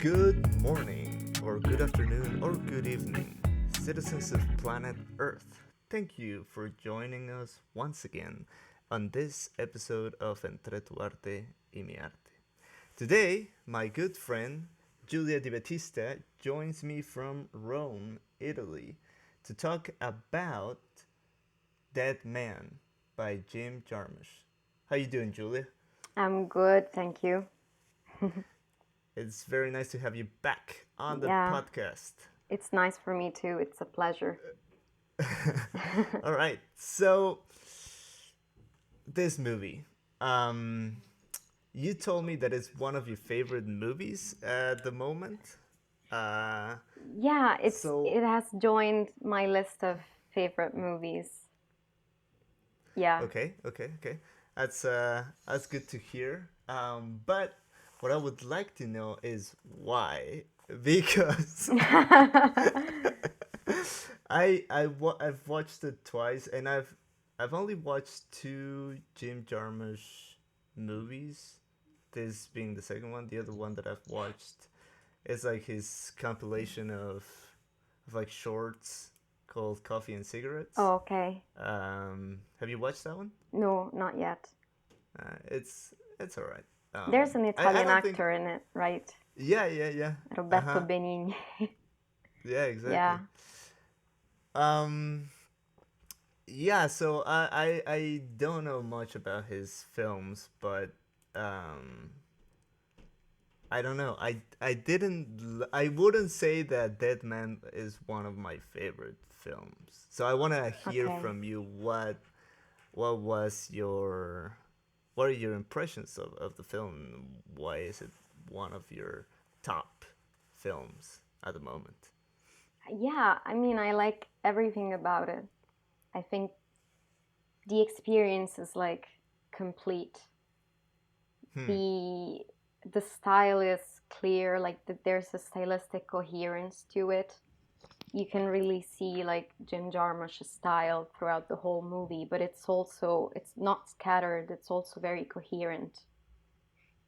Good morning, or good afternoon, or good evening, citizens of planet Earth. Thank you for joining us once again on this episode of Entre tu arte y mi arte. Today, my good friend Giulia DiBattista joins me from Rome, Italy, to talk about Dead Man by Jim Jarmuch. How you doing, Giulia? I'm good, thank you. It's very nice to have you back on the Yeah, podcast. it's nice for me too. It's a pleasure. All right. So this movie, um, you told me that it's one of your favorite movies at the moment. Uh, Yeah, so it has joined my list of favorite movies. Yeah. okay. That's good to hear. But what I would like to know is why, because I've watched it twice, and I've only watched two Jim Jarmusch movies. This being the second one. The other one that I've watched is like his compilation of like shorts called Coffee and Cigarettes. Oh, okay. Have you watched that one? No, not yet. It's alright. There's an I Italian don't think. actor in it, right? Yeah. Uh Roberto huh. Benigni. Yeah, Yeah. exactly. Um, yeah, so I don't know much about his films, but um I don't know. I wouldn't say that Dead Man is one of my favorite films. So I want to hear Okay. from you what was your what are your impressions of the film? Why is it one of your top films at the moment? Yeah, I mean, I like everything about it. I think the experience is like complete. Hmm. the the style is clear, like there's a stylistic coherence to it. You can really see like Jim Jarmusch's style throughout the whole movie, but it's not scattered, it's also very coherent.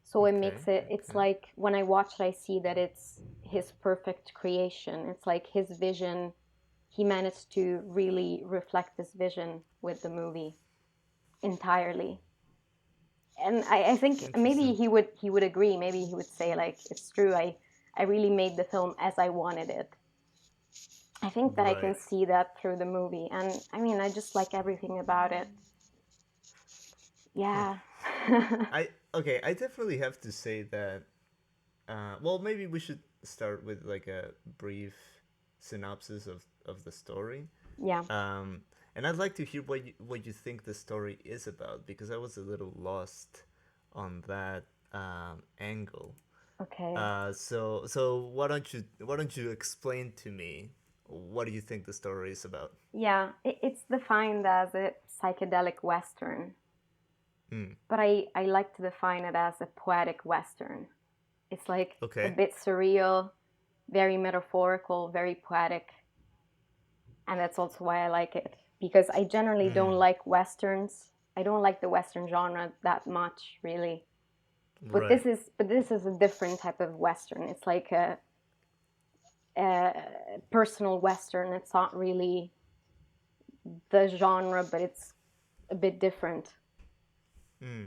So it Okay. makes it's Okay. like when I watch it I see that it's his perfect creation. It's like his vision. He managed to really reflect this vision with the movie entirely. And I think maybe Interesting. he would agree. Maybe he would say like it's true. I really made the film as I wanted it. I think that I can Right. see that through the movie, and I mean I just like everything about it. Huh. Yeah. I okay. I definitely have to say that. Well, maybe we should start with like a brief synopsis of the story. Yeah. Um, and I'd like to hear what you think the story is about because I was a little lost on that angle. Okay. So why don't you explain to me what do you think the story is about? Yeah. It's defined as a psychedelic western, Hmm. but I like to define it as a poetic western. It's like a Okay. bit surreal, very metaphorical, very poetic, and that's also why I like it, because I generally don't Hmm. like westerns. I don't like the western genre that much, really. But Right. this is a different type of western. It's like a personal western. It's not really the genre, but it's a bit different. Hmm.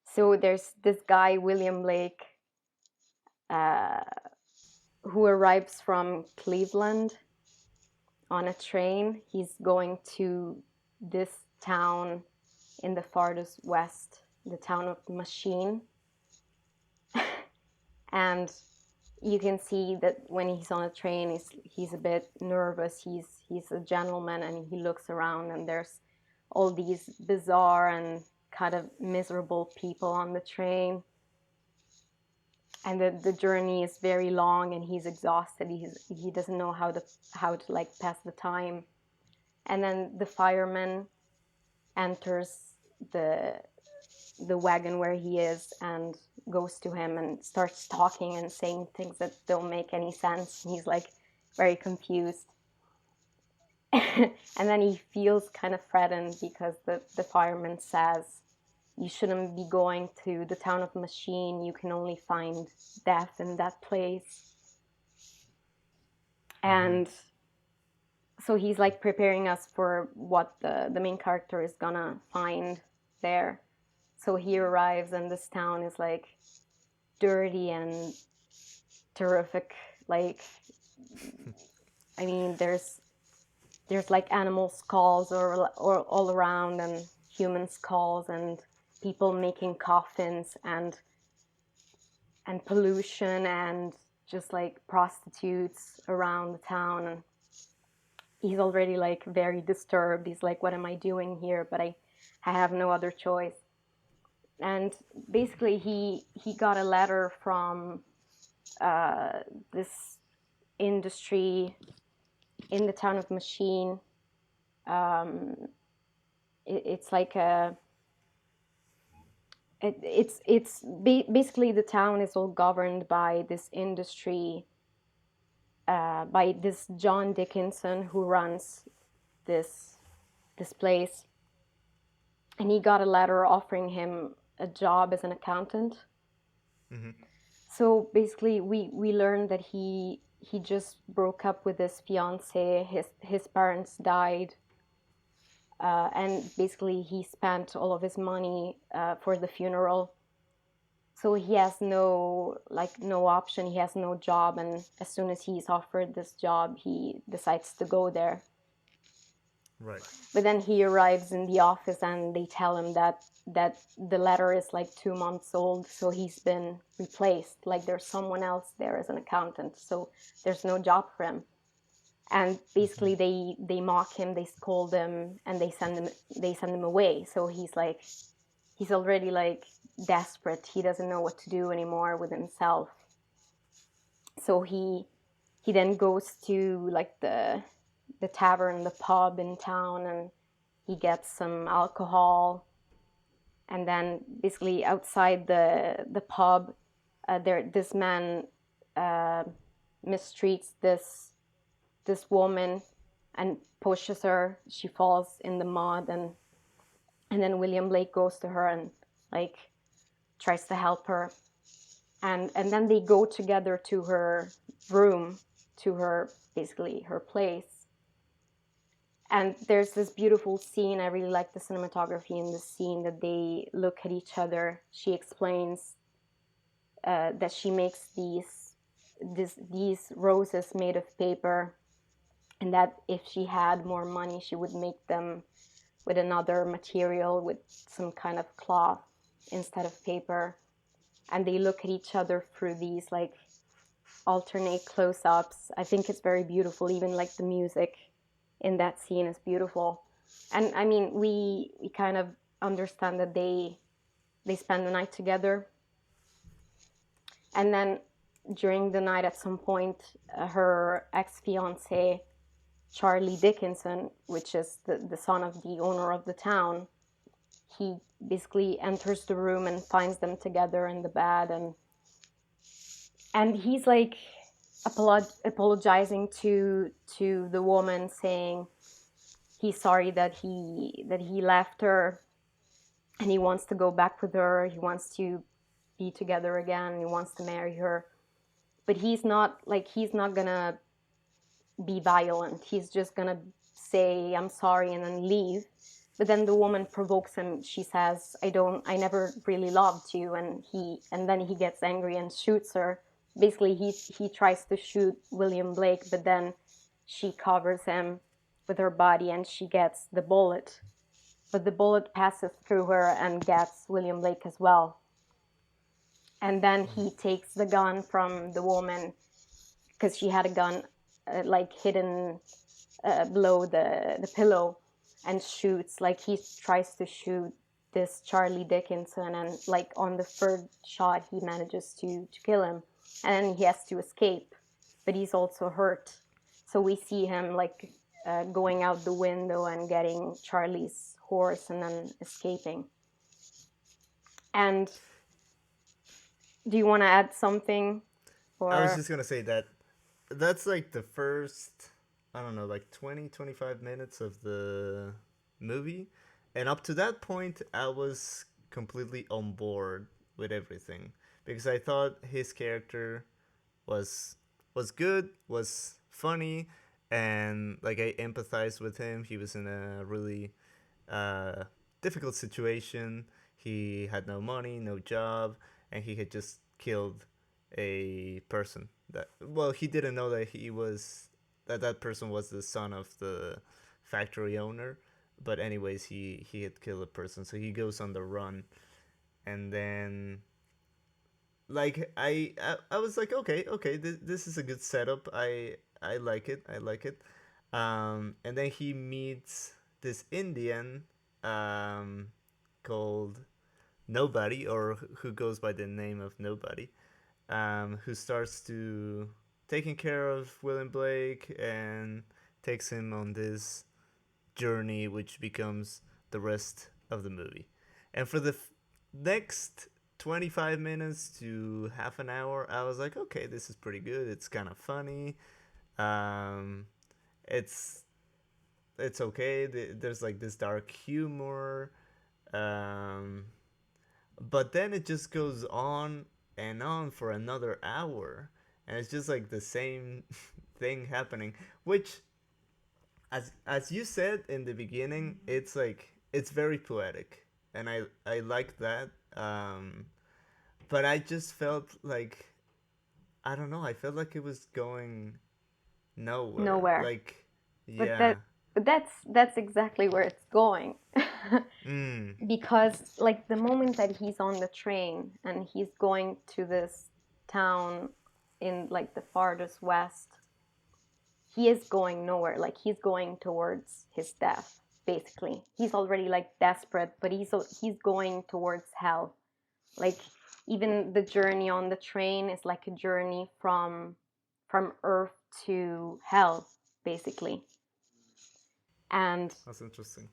So there's this guy William Blake, uh, who arrives from Cleveland on a train. He's going to this town in the farthest west, the town of Machine. And you can see that when he's on a train, he's a bit nervous. He's a gentleman, and he looks around, and there's all these bizarre and kind of miserable people on the train. And the journey is very long, and he's exhausted. He doesn't know how to like pass the time. And then the fireman enters the the wagon where he is and goes to him and starts talking and saying things that don't make any sense. And he's like very confused. And then he feels kind of threatened because the fireman says you shouldn't be going to the town of Machine. You can only find death in that place. And so he's like preparing us for what the main character is gonna find there. So he arrives and this town is like dirty and terrific. Like, I mean, there's like animal skulls or all around, and human skulls, and people making coffins, and pollution, and just like prostitutes around the town. And he's already like very disturbed. He's like, what am I doing here? But I have no other choice. And basically he got a letter from this industry in the town of Machine. It's like it's basically the town is all governed by this industry, by this John Dickinson who runs this place. And he got a letter offering him a job as an accountant. So basically we learned that he just broke up with his fiance. His parents died, and basically he spent all of his money for the funeral. So he has no option. He has no job, and as soon as he's offered this job, he decides to go there. Right. But then he arrives in the office and they tell him that the letter is like 2 months old, so he's been replaced. Like there's someone else there as an accountant, so there's no job for him. And basically they mock him, they scold him, and they send him away. So he's already like desperate. He doesn't know what to do anymore with himself. So he then goes to like the tavern, the pub in town, and he gets some alcohol. And then basically outside the pub, this man mistreats this woman and pushes her. She falls in the mud, and then William Blake goes to her and like tries to help her. And then they go together to her room, to her basically her place. And there's this beautiful scene. I really like the cinematography in this scene, that they look at each other. She explains that she makes these roses made of paper, and that if she had more money, she would make them with another material, with some kind of cloth instead of paper. And they look at each other through these like alternate close-ups. I think it's very beautiful. Even like the music in that scene is beautiful. And I mean, we kind of understand that they spend the night together. And then during the night, at some point, her ex-fiance, Charlie Dickinson, which is the son of the owner of the town, he basically enters the room and finds them together in the bed, and he's like apologizing to the woman, saying he's sorry that he left her, and he wants to go back with her. He wants to be together again. He wants to marry her, but he's not gonna be violent. He's just gonna say I'm sorry and then leave. But then the woman provokes him. She says, I never really loved you. And then he gets angry and shoots her. Basically he tries to shoot William Blake, but then she covers him with her body and she gets the bullet. But the bullet passes through her and gets William Blake as well. And then he takes the gun from the woman, because she had a gun like hidden below the pillow, and shoots. Like he tries to shoot this Charlie Dickinson, and like on the third shot he manages to kill him, and then he has to escape, but he's also hurt. So we see him like going out the window and getting Charlie's horse and then escaping. And do you want to add something? Or I was just gonna say that's like the first, I don't know, like 20-25 minutes of the movie, and up to that point I was completely on board with everything, because I thought his character was was good, was funny, and like I empathized with him. He was in a really uh, difficult situation. He had no money, no job, and he had just killed a person that, well, he didn't know that he was that person was the son of the factory owner. But anyways, he had killed a person, so he goes on the run. And then like I was like, okay, okay, this is a good setup. I like it. I like it. And then he meets this Indian um, called Nobody, or who goes by the name of Nobody, who starts to taking care of William Blake and takes him on this journey, which becomes the rest of the movie. And for the next 25 minutes to half an hour, I was like, okay, this is pretty good. It's kind of funny. Um, it's it's okay. There's like this dark humor, um, but then it just goes on and on for another hour, and it's just like the same thing happening. Which, as you said in the beginning, it's like it's very poetic, and I like that. But I just felt like, I don't know. I felt like it was going nowhere. Nowhere. Like, But yeah. that's exactly where it's going. Mm. Because like the moment that he's on the train and he's going to this town in like the farthest west, he is going nowhere. Like he's going towards his death. Basically, he's already like desperate, but he's going towards hell. Like even the journey on the train is like a journey from Earth to hell, basically. And That's interesting.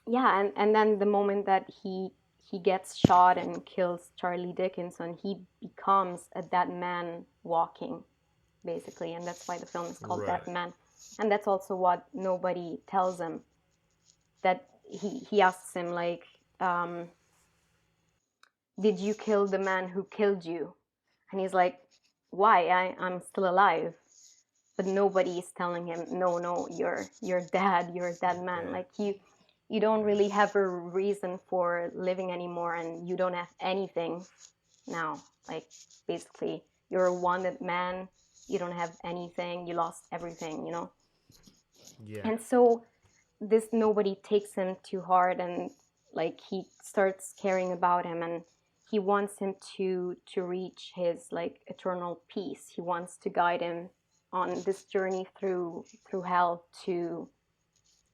yeah, and then the moment that he gets shot and kills Charlie Dickinson, he becomes a dead man walking, basically, and that's why the film is called Dead Right. Man. And that's also what Nobody tells him. That he asks him like, "Did you kill the man who killed you?" And he's like, "Why? I'm still alive." But nobody is telling him, "No, no, you're dead. You're a You're dead man. dead. Like you don't Yeah. really have a reason for living anymore, and you don't have anything now. Like basically, you're a wanted man. You don't have anything. You lost everything. You know." Yeah. And so this Nobody takes him to heart, and like he starts caring about him, and he wants him to reach his like eternal peace. He wants to guide him on this journey through hell to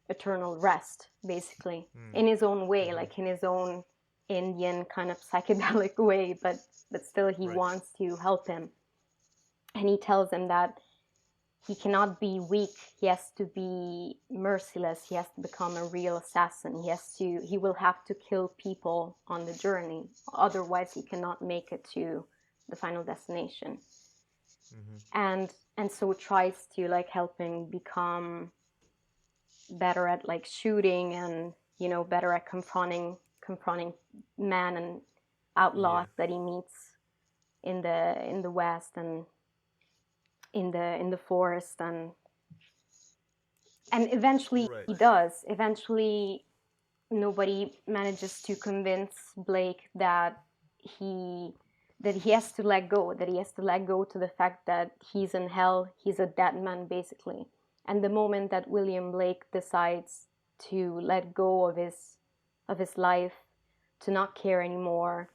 eternal rest, basically, Mm. in his own way, Mm-hmm. like in his own Indian kind of psychedelic way, but still he Right. wants to help him. And he tells him that he cannot be weak. He has to be merciless. He has to become a real assassin. He will have to kill people on the journey. Otherwise, he cannot make it to the final destination. Mm-hmm. And so tries to like help him become better at like shooting and better at confronting men and Yeah. outlaws that he meets in the west and in the forest, and eventually Right. he does. Eventually, Nobody manages to convince Blake he that he has to let go, to the fact that he's in hell, he's a dead man, basically. And the moment that William Blake decides to let go of his life, to not care anymore,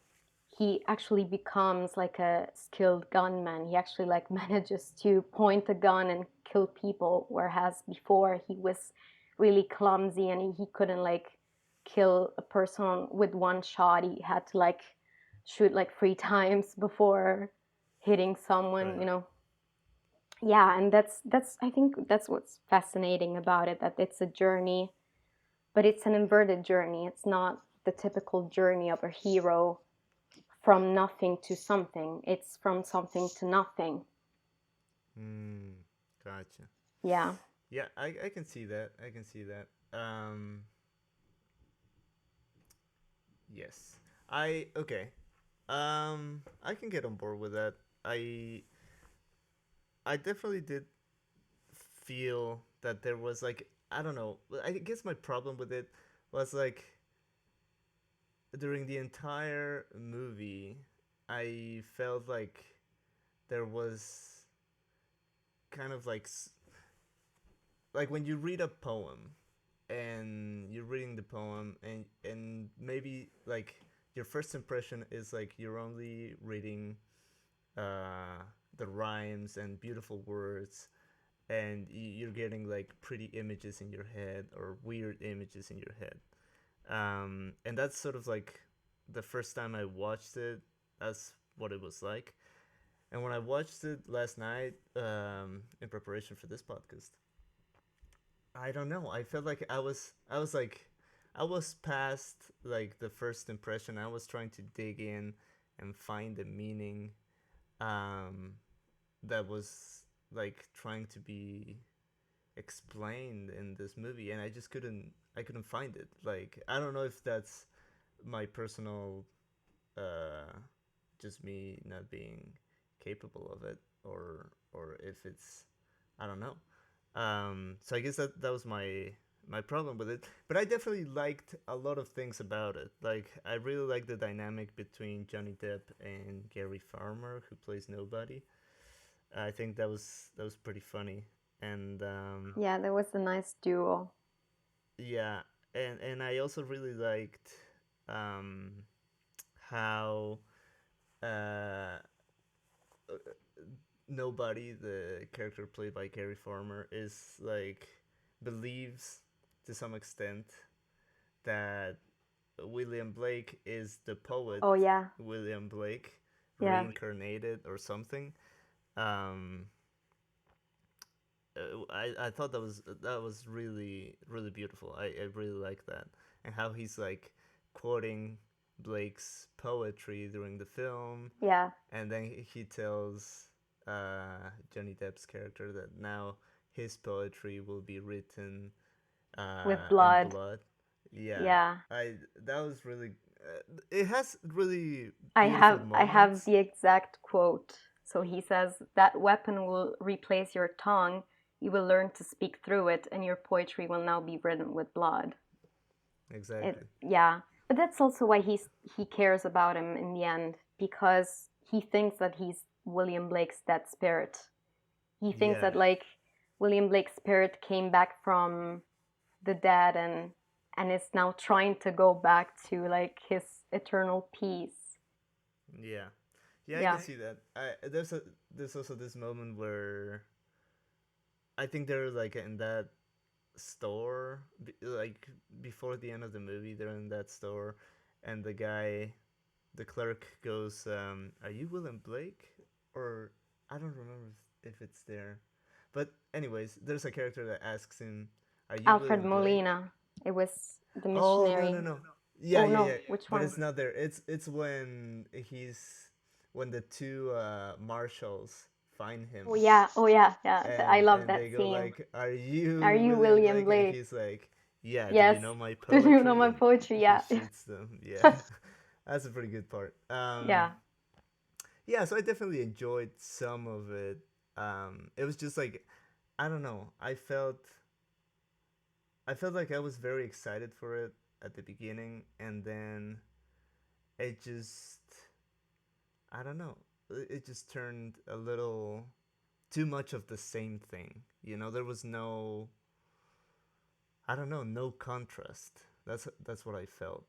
he actually becomes like a skilled gunman. He actually like manages to point a gun and kill people, whereas before he was really clumsy and he couldn't like kill a person with one shot. He had to like shoot like 3 times before hitting someone, Right. Yeah, and that's I think that's what's fascinating about it, that it's a journey, but it's an inverted journey. It's not the typical journey of a hero from nothing to something. It's from something to nothing. Mm. Gotcha. Yeah. Yeah, I can see that. I can see that. Yes. I okay. I can get on board with that. I I definitely did feel that there was like, I don't know. I guess my problem with it was like during the entire movie, I felt like there was kind of like when you read a poem and you're reading the poem and maybe like your first impression is like you're only reading uh the rhymes and beautiful words, and you're getting like pretty images in your head or weird images in your head. And that's sort of like the first time I watched it, that's what it was like. And when I watched it last night, in preparation for this podcast, I don't know. I felt like I was past like the first impression. I was trying to dig in and find the meaning, um, that was like trying to be explained in this movie, and I couldn't find it. Like, I don't know if that's my personal, uh, just me not being capable of it, or if it's, I don't know. So I guess that was my problem with it. But I definitely liked a lot of things about it. Like, I really like the dynamic between Johnny Depp and Gary Farmer, who plays Nobody. I think that was pretty funny. And Yeah, that was a nice duo. yeah, and I also really liked, um, how, uh, Nobody, the character played by Gary Farmer, is like believes to some extent that William Blake is the poet Oh yeah, William Blake yeah, reincarnated or something. Um, I thought that was really beautiful. I really like that, and how he's like quoting Blake's poetry during the film, yeah. and then he tells, Johnny Depp's character that now his poetry will be written, With in blood. blood. Yeah, Yeah. I that was really. It has really I beautiful have I have moments. the exact quote. So he says that weapon will replace your tongue. You will learn to speak through it, and your poetry will now be written with blood. Exactly. Yeah, but that's also why he cares about him in the end, because he thinks that he's William Blake's dead spirit. He thinks Yeah, that like William Blake's spirit came back from the dead and is now trying to go back to like his eternal peace. yeah, yeah. I can Yeah. see that. There's also this moment where I think they're like in that store, like before the end of the movie. They're in that store, and the clerk goes, "Are you William Blake?" Or I don't remember if it's there, but anyways, there's a character that asks him, "Are you Alfred William Blake?" Molina. It was the Oh, missionary. no. Yeah, Oh yeah, no, yeah. which But one? it's not there. It's when the two, marshals find him, Oh yeah, yeah. I love and they that go scene. like, "Are Are you you William William Blake?" And Blake? he's like, "Yeah. Do you Yes. know my Do you know poetry?" my And poetry? he Yeah. shoots them. Yeah, that's a pretty good part. Yeah. Yeah. So I definitely enjoyed some of it. It was just like, I don't know. I felt like I was very excited for it at the beginning, and then it just, I don't know. It just turned a little too much of the same thing. You know, there was no, I don't know, no contrast. That's what I felt.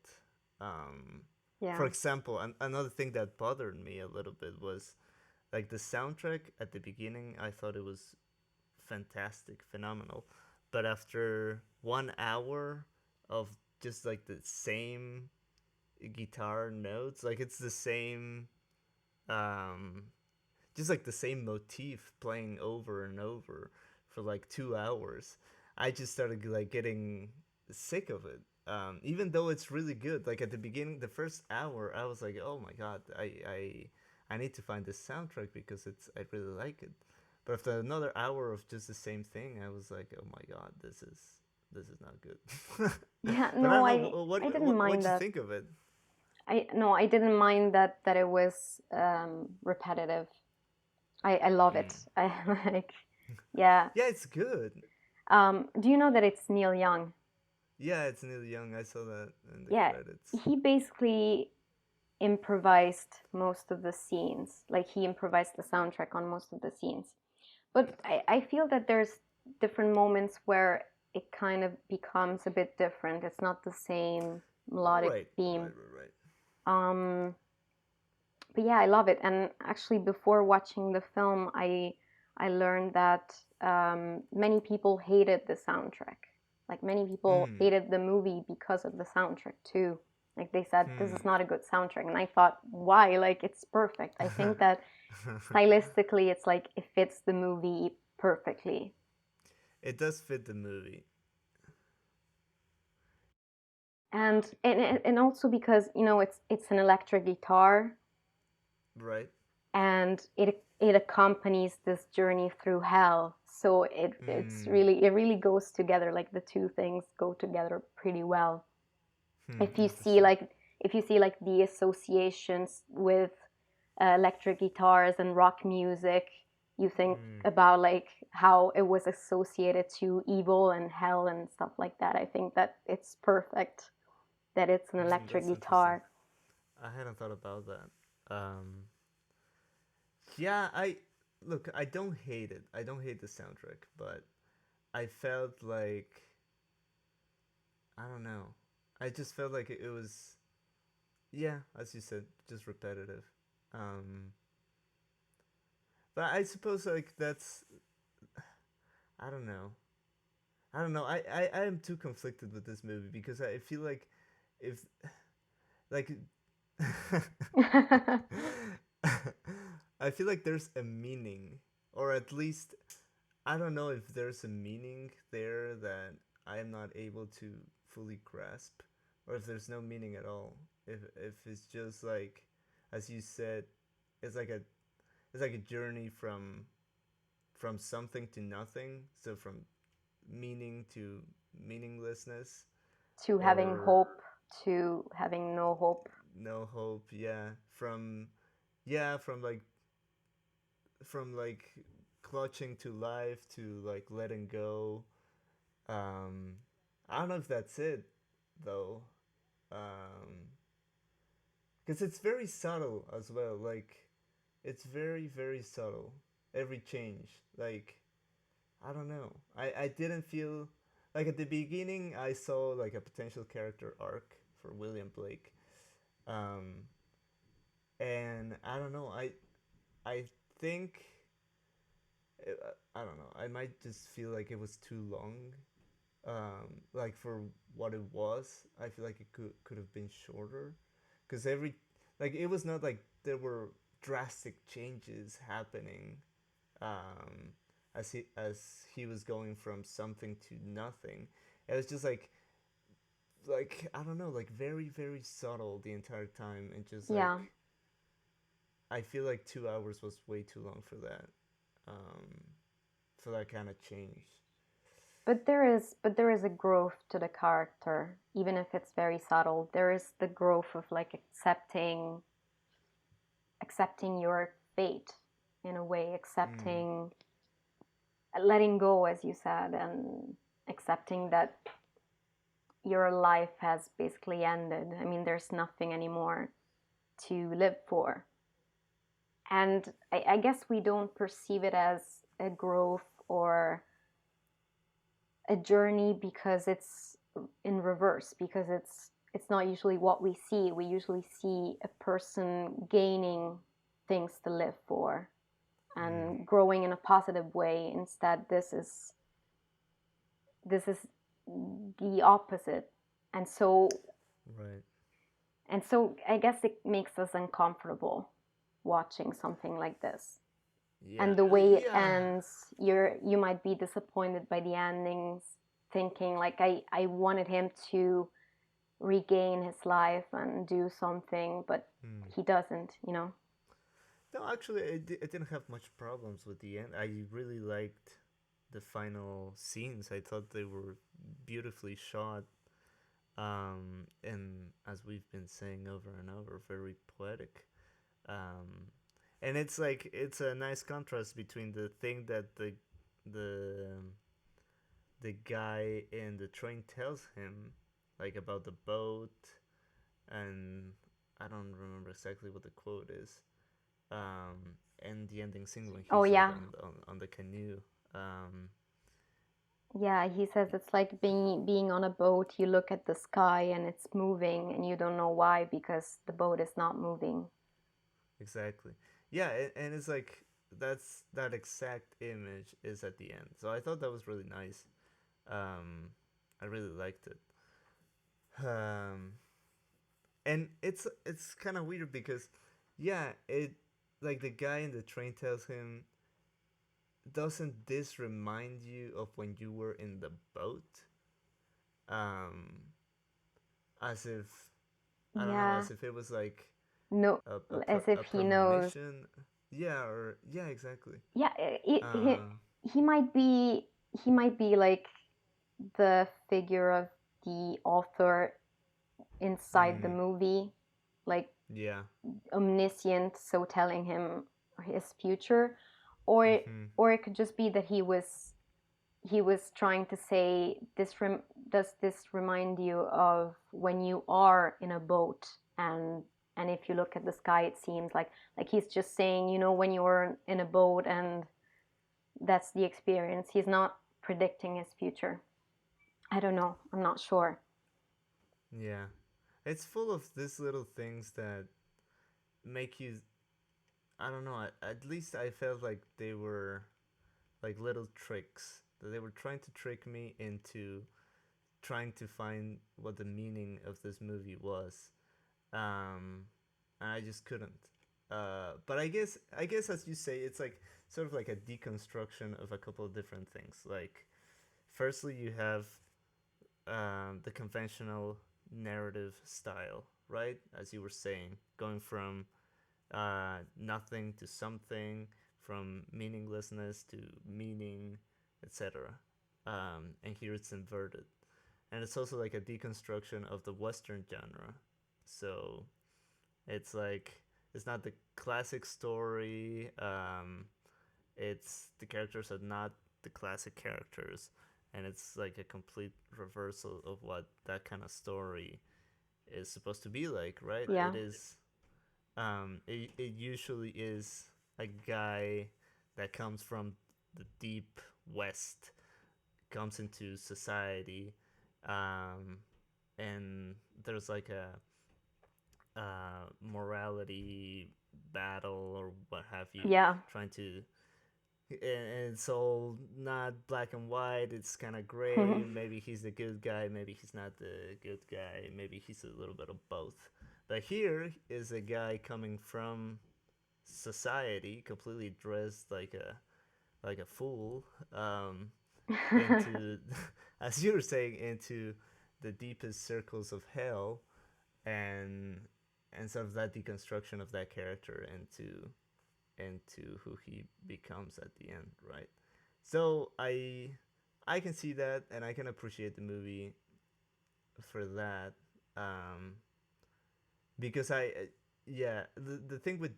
Um, for Yeah. example, another thing that bothered me a little bit was like the soundtrack at the beginning. I thought it was fantastic, phenomenal, but after 1 hour of just like the same guitar notes, like it's the same, um, just like the same motif playing over and over for like 2 hours. I just started like getting sick of it. Even though it's really good, like at the beginning, the first hour, I was like, "Oh my god, I need to find this soundtrack because I really like it." But after another hour of just the same thing, I was like, "Oh my god, this is not good." Yeah. But I No, don't know I didn't what mind you that. think of it. I no, I didn't mind that it was repetitive. I love it. Mm. I like, yeah. Yeah, it's good. Do you know that it's Neil Young? Yeah, it's Neil Young. I saw that in the Yeah, credits. he basically improvised most of the scenes. Like he improvised the soundtrack on most of the scenes. But I feel that there's different moments where it kind of becomes a bit different. It's not the same melodic Right, theme. right, right, right. Um, but yeah, I love it. And actually, before watching the film, I learned that many people hated the soundtrack. Like many people Hmm. hated the movie because of the soundtrack too. Like they said, this Hmm. is not a good soundtrack, and I thought, why? Like it's perfect. I think that stylistically, it's like it fits the movie perfectly. It does fit the movie, And also because it's an electric guitar, right? and it accompanies this journey through hell, so Hmm. it really goes together. Like the two things go together pretty well. Hmm. if you see Interesting. like if you see like the associations with electric guitars and rock music, you think Hmm. about like how it was associated to evil and hell and stuff like that. I think that it's perfect that it's an Hmm. electric That's interesting. guitar. I hadn't thought about that. Yeah, I look. I don't hate it. I don't hate the soundtrack, but I felt like I don't know. I just felt like it was yeah, as you said, just repetitive. Um, but I suppose like that's I don't know. I don't know. I am too conflicted with this movie because I feel like if like I feel like there's a meaning, or at least I don't know if there's a meaning there that I am not able to fully grasp, or if there's no meaning at all. If it's just like, as you said, it's like a it's like a journey from something to nothing. So from meaning to meaninglessness, to having or hope to having no hope. no hope. Yeah, from like clutching to life to like letting go. Um, I don't know if that's it though, because it's very subtle as well. Like it's very subtle. Every change, like I don't know. I didn't feel like at the beginning I saw like a potential character arc for William Blake, um, and I don't know. I think I don't know. I might just feel like it was too long. Like for what it was, I feel like it could have been shorter, because every like it was not like there were drastic changes happening, um, as he was going from something to nothing. It was just like I don't know, like very subtle the entire time, and just Yeah, like I feel like 2 hours was way too long for that, um, for that kind of change. but there is a growth to the character, even if it's very subtle. There is the growth of like accepting your fate in a way, Mm, accepting, letting go, as you said, and accepting that your life has basically ended. I mean, there's nothing anymore to live for. And I guess we don't perceive it as a growth or a journey because it's in reverse, because it's not usually what we see. We usually see a person gaining things to live for mm, and growing in a positive way. Instead, this is the opposite. And so right. I guess it makes us uncomfortable watching something like this. Yeah. And the way it Yeah. ends, you might be disappointed by the endings, thinking like I wanted him to regain his life and do something, but Hmm. he doesn't. No, actually, I didn't have much problems with the end. I really liked the final scenes. I thought they were beautifully shot. and as we've been saying over and over, very poetic. Um, and it's like it's a nice contrast between the thing that the the guy in the train tells him, like about the boat, and I don't remember exactly what the quote is. And the ending scene when Oh he's like yeah, on the canoe. Um, yeah. He says it's like being on a boat. You look at the sky and it's moving, and you don't know why because the boat is not moving. exactly. Yeah, and it's like that exact image is at the end. So I thought that was really nice. Um, I really liked it. Um, and it's kind of weird because, yeah, it like the guy in the train tells him, doesn't this remind you of when you were in the boat? Um, as if I don't know, Yeah. as if it was like No, as if a he knows. premonition. Yeah, or yeah, exactly. Yeah, Uh, he might be like the figure of the author inside the mm, movie, like yeah. omniscient, so telling him his future, or Mm-hmm. it could just be that he was trying to say does this remind you of when you are in a boat, and if you look at the sky it seems like he's just saying, you know, when you're in a boat and that's the experience. He's not predicting his future. I don't know, I'm not sure. Yeah. It's full of these little things that make you. I don't know. At least I felt like they were like little tricks that they were trying to trick me into trying to find what the meaning of this movie was. Um, and I just couldn't. But I guess as you say, it's like sort of like a deconstruction of a couple of different things. Like, firstly, you have the conventional narrative style, right? As you were saying, going from nothing to something, from meaninglessness to meaning, etc. And here it's inverted. And it's also like a deconstruction of the Western genre. So it's like it's not the classic story. It's the characters are not the classic characters, and it's like a complete reversal of what that kind of story is supposed to be like, right? Yeah. It is. It usually is a guy that comes from the deep west, comes into society, um, and there's like a morality battle or what have you, Yeah. trying to. And it's all not black and white. It's kind of gray. Maybe he's the good guy. Maybe he's not the good guy. Maybe he's a little bit of both. But here is a guy coming from society, completely dressed like a fool, into, as you were saying, into the deepest circles of hell, and sort of that deconstruction of that character into who he becomes at the end, right? So I can see that, and I can appreciate the movie for that, um, because yeah, the thing with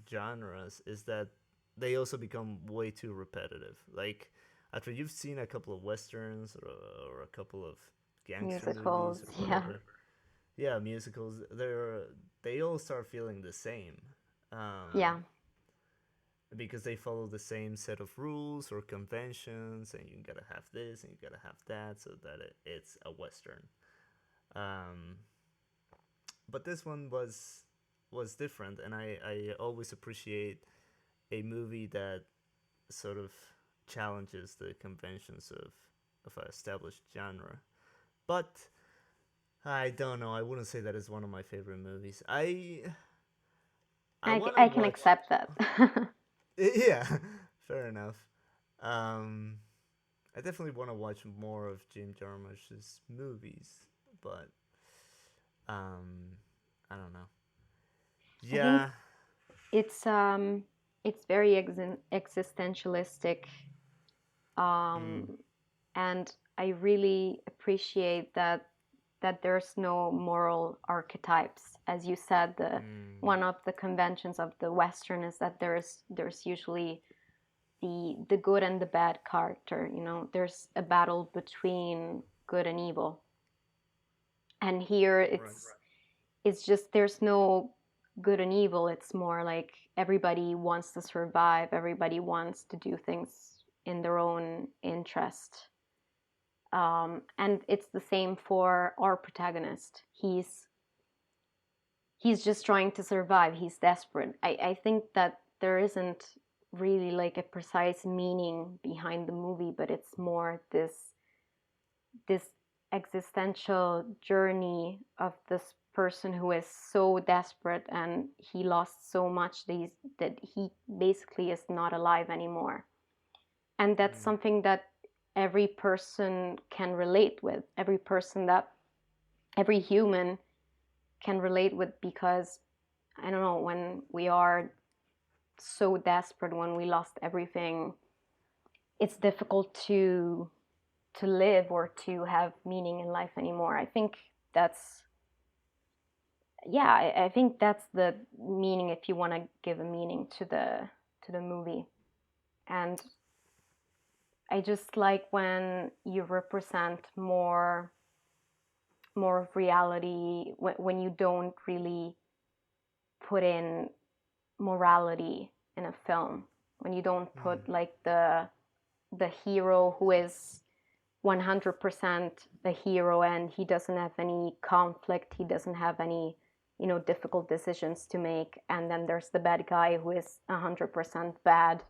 genres is that they also become way too repetitive. Like, after you've seen a couple of westerns or a couple of gangster Musicals. movies or Yeah. whatever, yeah, musicals, they all start feeling the same. Um, Yeah. because they follow the same set of rules or conventions, and you gotta have this and you gotta have that, so that it's a western. Um, but this one was different, and I always appreciate a movie that sort of challenges the conventions of an established genre. But I don't know. I wouldn't say that is one of my favorite movies. I want to I can watch. accept that. Yeah, fair enough. Um, I definitely want to watch more of Jim Jarmusch's movies, but um, I don't know. I think Yeah. it's very existentialistic, Mm. and I really appreciate that that there's no moral archetypes. As you said, the Mm, one of the conventions of the Western is that there's usually the good and the bad character. You know, there's a battle between good and evil, and here right. it's just there's no good and evil. It's more like everybody wants to survive, everybody wants to do things in their own interest. And it's the same for our protagonist. He's just trying to survive. He's desperate. I think that there isn't really like a precise meaning behind the movie, but it's more this existential journey of this person who is so desperate and he lost so much that he basically is not alive anymore. And that's Mm, something that every person can relate with. Every human can relate with, because I don't know, when we are so desperate, when we lost everything, it's difficult to live or to have meaning in life anymore. I think that's yeah, I think that's the meaning, if you want to give a meaning to the movie. And I just like when you represent more of reality, when you don't really put in morality in a film, when you don't mm, put like the hero who is 100% a hero and he doesn't have any conflict, he doesn't have any, you know, difficult decisions to make, and then there's the bad guy who is 100% bad.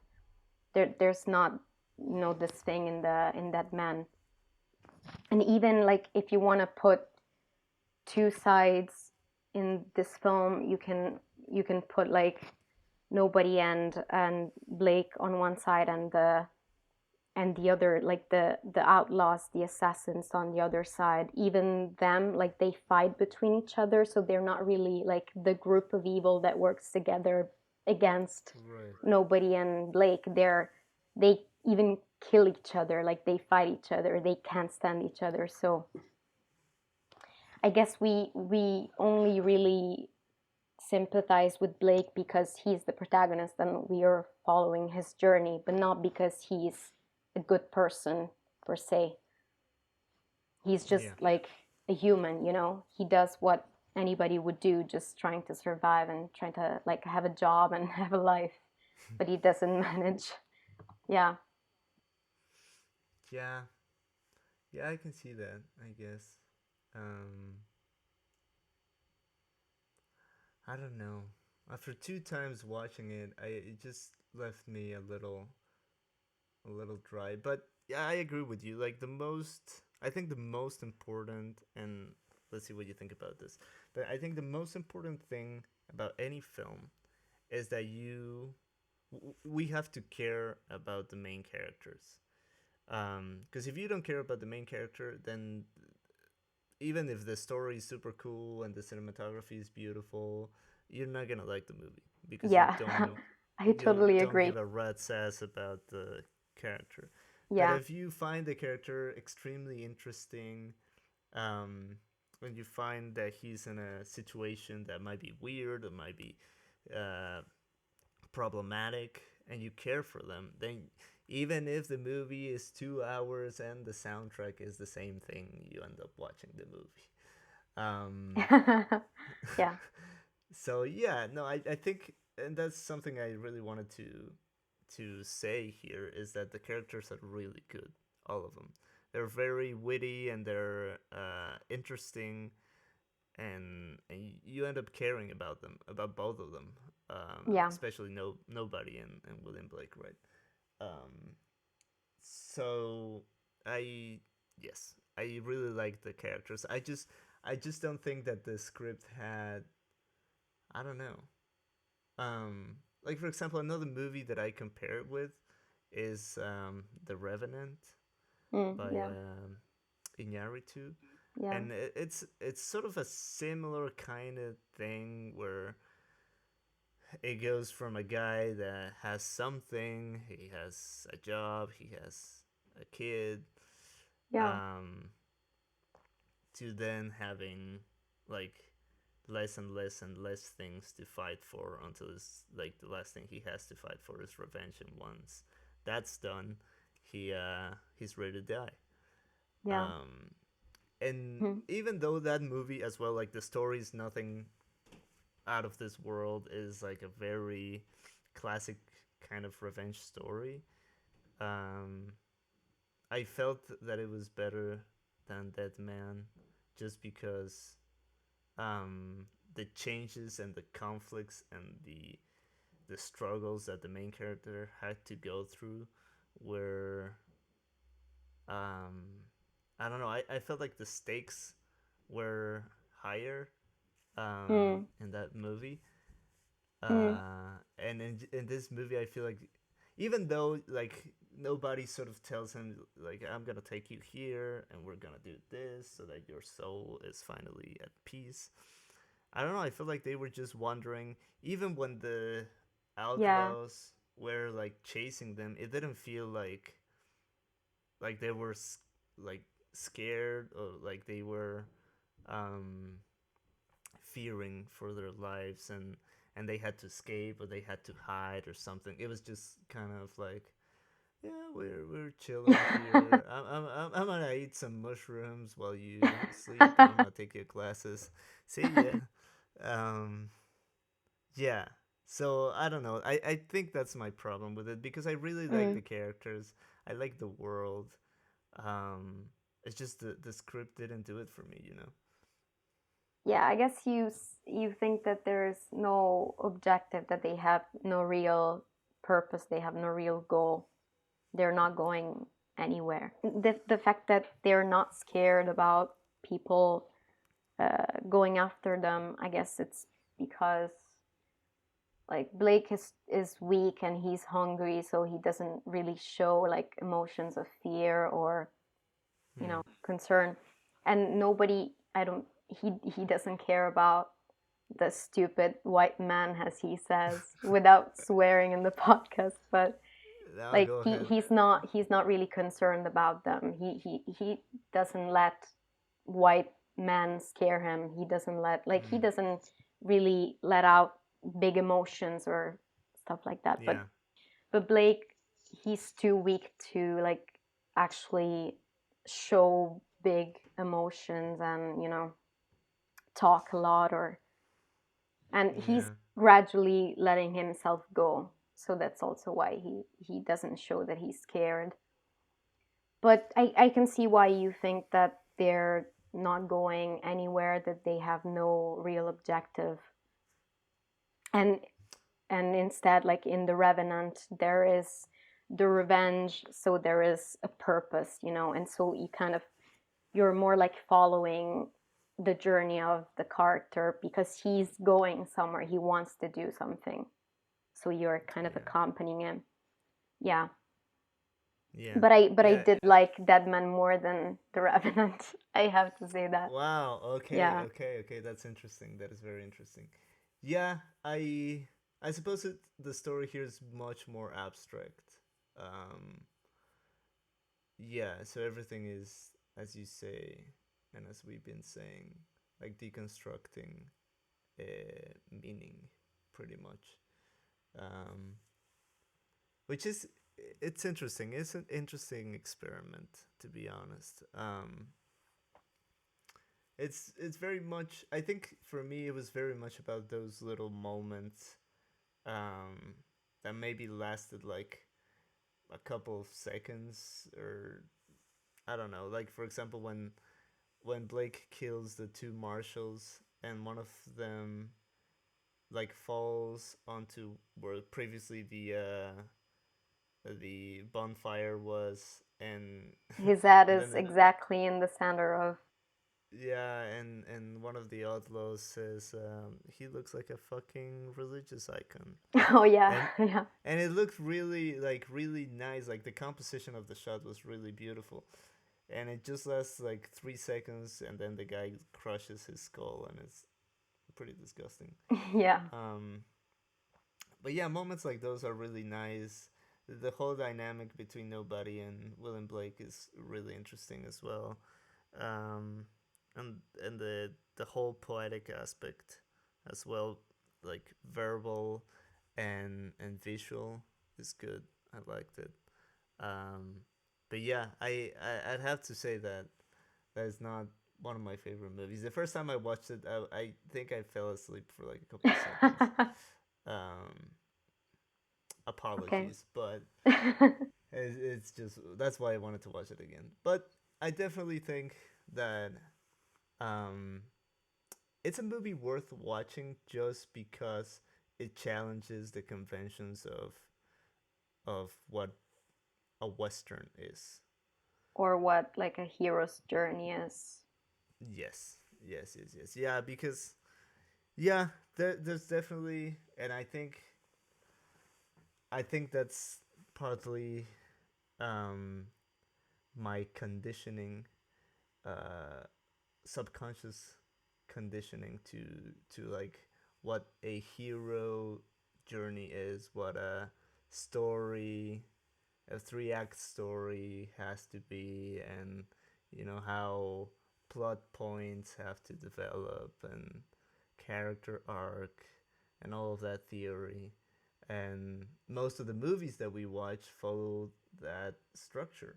There's not, you know, this thing in that man. And even like if you want to put two sides in this film, you can put like nobody and Blake on one side, and the other, like the outlaws, the assassins on the other side. Even them, like they fight between each other, so they're not really like the group of evil that works together against right. nobody and Blake. They even kill each other, like they fight each other, they can't stand each other. So I guess we only really sympathize with Blake because he's the protagonist and we are following his journey, but not because he's a good person per se. He's Yeah. just like a human, you know? He does what anybody would do, just trying to survive and trying to like have a job and have a life, but he doesn't manage. Yeah. Yeah. Yeah, I can see that, I guess. Um, I don't know. After two times watching it, it just left me a little dry. But yeah, I agree with you. Like I think the most important, and let's see what you think about this. But I think the most important thing about any film is that we have to care about the main characters. Because if you don't care about the main character, then even if the story is super cool and the cinematography is beautiful, you're not gonna like the movie because Yeah. I you totally don't agree. give a rat's ass about the character. But Yeah. if you find the character extremely interesting, um, and you find that he's in a situation that might be weird or might be uh, problematic, and you care for them, then even if the movie is 2 hours and the soundtrack is the same thing, you end up watching the movie. Um, Yeah. so yeah, no, I think, and that's something I really wanted to say here is that the characters are really good, all of them. They're very witty and they're interesting, and you end up caring about them, about both of them, Yeah. especially nobody and William Blake, right? Um, so I yes, I really like the characters. I just don't think that the script had, I don't know. Like for example, another movie that I compare it with is The Revenant by Yeah. Iñárritu, Yeah. and it's sort of a similar kind of thing where it goes from a guy that has something, he has a job, he has a kid, Yeah. um, to then having like less and less and less things to fight for until it's like the last thing he has to fight for is revenge, and once that's done, he's ready to die. Yeah. Um, and Hmm. even though that movie as well, like the story is nothing out of this world, is like a very classic kind of revenge story. Um, I felt that it was better than Dead Man, just because the changes and the conflicts and the struggles that the main character had to go through were um, I don't know. I felt like the stakes were higher Mm. in that movie. Mm. And in this movie, I feel like even though like nobody sort of tells him like I'm gonna take you here and we're gonna do this so that your soul is finally at peace. I don't know. I feel like they were just wandering. Even when the Yeah. outlaws were like chasing them, it didn't feel like they were like scared or like they were um, fearing for their lives, and they had to escape or they had to hide or something. It was just kind of like, yeah, we're chilling here. I'm gonna eat some mushrooms while you sleep, and I'm gonna take your classes. See ya. Um, yeah. So I don't know. I think that's my problem with it because I really like Mm. the characters. I like the world. Um, it's just the script didn't do it for me, you know. Yeah, I guess you think that there's no objective, that they have no real purpose, they have no real goal. They're not going anywhere. The fact that they're not scared about people going after them, I guess it's because like Blake is weak and he's hungry, so he doesn't really show like emotions of fear or Hmm. concern. And nobody, I don't, he doesn't care about the stupid white man, as he says, without swearing in the podcast. But Now like go ahead. he's not really concerned about them. He doesn't let white men scare him. He doesn't let like he Hmm. doesn't really let out big emotions or stuff like that. Yeah. But Blake, he's too weak to like actually show big emotions and talk a lot, or and he's Yeah. gradually letting himself go, so that's also why he doesn't show that he's scared. But I can see why you think that they're not going anywhere, that they have no real objective. and and instead, like in the Revenant, there is the revenge, so there is a purpose, and so you kind of, you're more like following the journey of the character because he's going somewhere, he wants to do something, so you're kind of Yeah. accompanying him. Yeah. Yeah. But I Yeah. did like Deadman more than the Revenant. I have to say that. Wow. Okay. Yeah. Okay. Okay. That's interesting. That is very interesting. Yeah. I suppose the story here is much more abstract. Um. Yeah. So everything is, as you say, and as we've been saying, like deconstructing meaning, pretty much. Um. Which is, it's interesting. It's an interesting experiment, to be honest. It's very much. I think for me, it was very much about those little moments um, that maybe lasted like a couple of seconds, or I don't know. Like for example, when Blake kills the two marshals and one of them like falls onto where previously the bonfire was, and His head and is then exactly in the center of. yeah, and one of the outlaws says he looks like a fucking religious icon, Oh yeah, and yeah. and it looked really like really nice. Like the composition of the shot was really beautiful, and it just lasts like 3 seconds, and then the guy crushes his skull, and it's pretty disgusting. Yeah. Um, but yeah, moments like those are really nice. The whole dynamic between Nobody and William Blake is really interesting as well. Um, and the whole poetic aspect as well, like verbal and visual is good. I liked it. Um, but yeah, I'd have to say that that is not one of my favorite movies. The first time I watched it, I think I fell asleep for like a couple of seconds. Um, Okay. Apologies, but it's just that's why I wanted to watch it again. But I definitely think that um, it's a movie worth watching just because it challenges the conventions of what a western is. Or what like a hero's journey is. Yes, yes. Yeah, because yeah, there's definitely, and I think that's partly um, my conditioning, uh, subconscious conditioning to like what a hero journey is, what a story, a 3 act story has to be, and how plot points have to develop, and character arc, and all of that theory. And most of the movies that we watch follow that structure.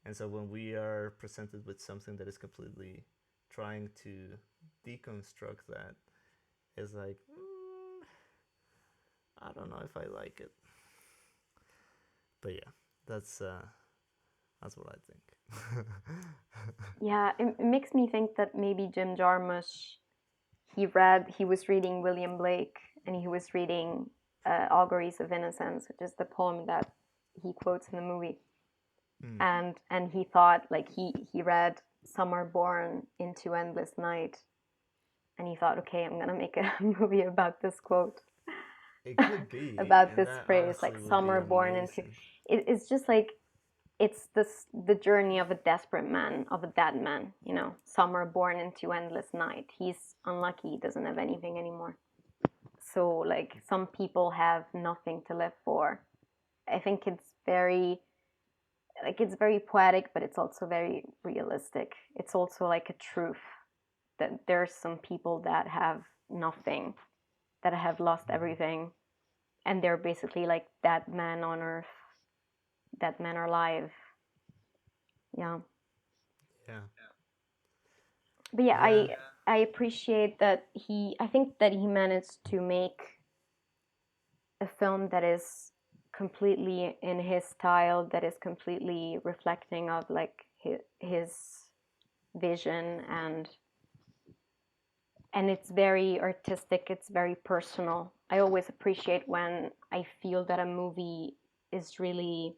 And so when we are presented with something that is completely trying to deconstruct that, it's like, I don't know if I like it. But yeah, that's uh, that's what I think. Yeah, it makes me think that maybe Jim Jarmusch, he was reading William Blake, and he was reading Auguries of Innocence, which is the poem that he quotes in the movie. Mm. And he thought, like, he read Some Are Born into Endless Night, and he thought, okay, I'm gonna make a movie about this quote. It could be, About and this that phrase, honestly like would some be are born into amazing. it's just like it's this the journey of a desperate man, of a dead man, you know. Some are born into endless night. He's unlucky, he doesn't have anything anymore. So like some people have nothing to live for. I think it's very poetic, but it's also very realistic. It's also like a truth that there's some people that have nothing, that have lost everything, and they're basically like dead men on earth, dead men are alive. Yeah. Yeah, But yeah, yeah, I appreciate that I think that he managed to make a film that is completely in his style, that is completely reflecting of like his vision, and it's very artistic, it's very personal. I always appreciate when I feel that a movie is really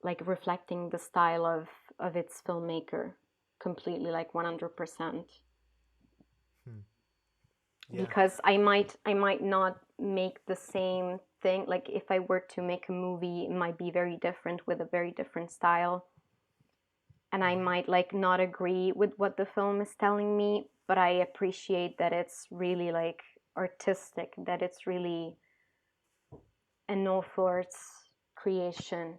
like reflecting the style of its filmmaker completely, like 100%. hmm. Yeah, Because I might not make the same thing. Like if I were to make a movie, it might be very different with a very different style, and I might like not agree with what the film is telling me, but I appreciate that it's really like artistic, that it's really an author's creation.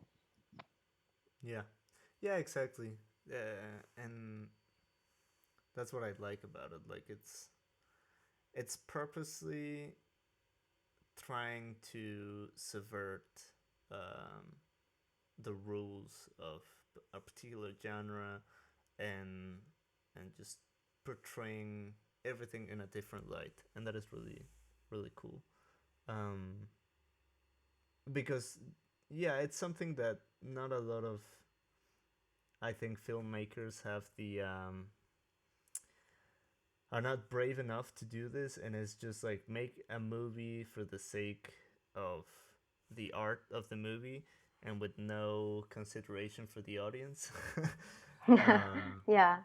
yeah, yeah, exactly. And that's what I like about it. Like it's purposely trying to subvert um, the rules of a particular genre, and just portraying everything in a different light, and that is really cool. Um, because yeah, it's something that not a lot of, I think, filmmakers have the are not brave enough to do this, and it's just like make a movie for the sake of the art of the movie and with no consideration for the audience. um, Yeah,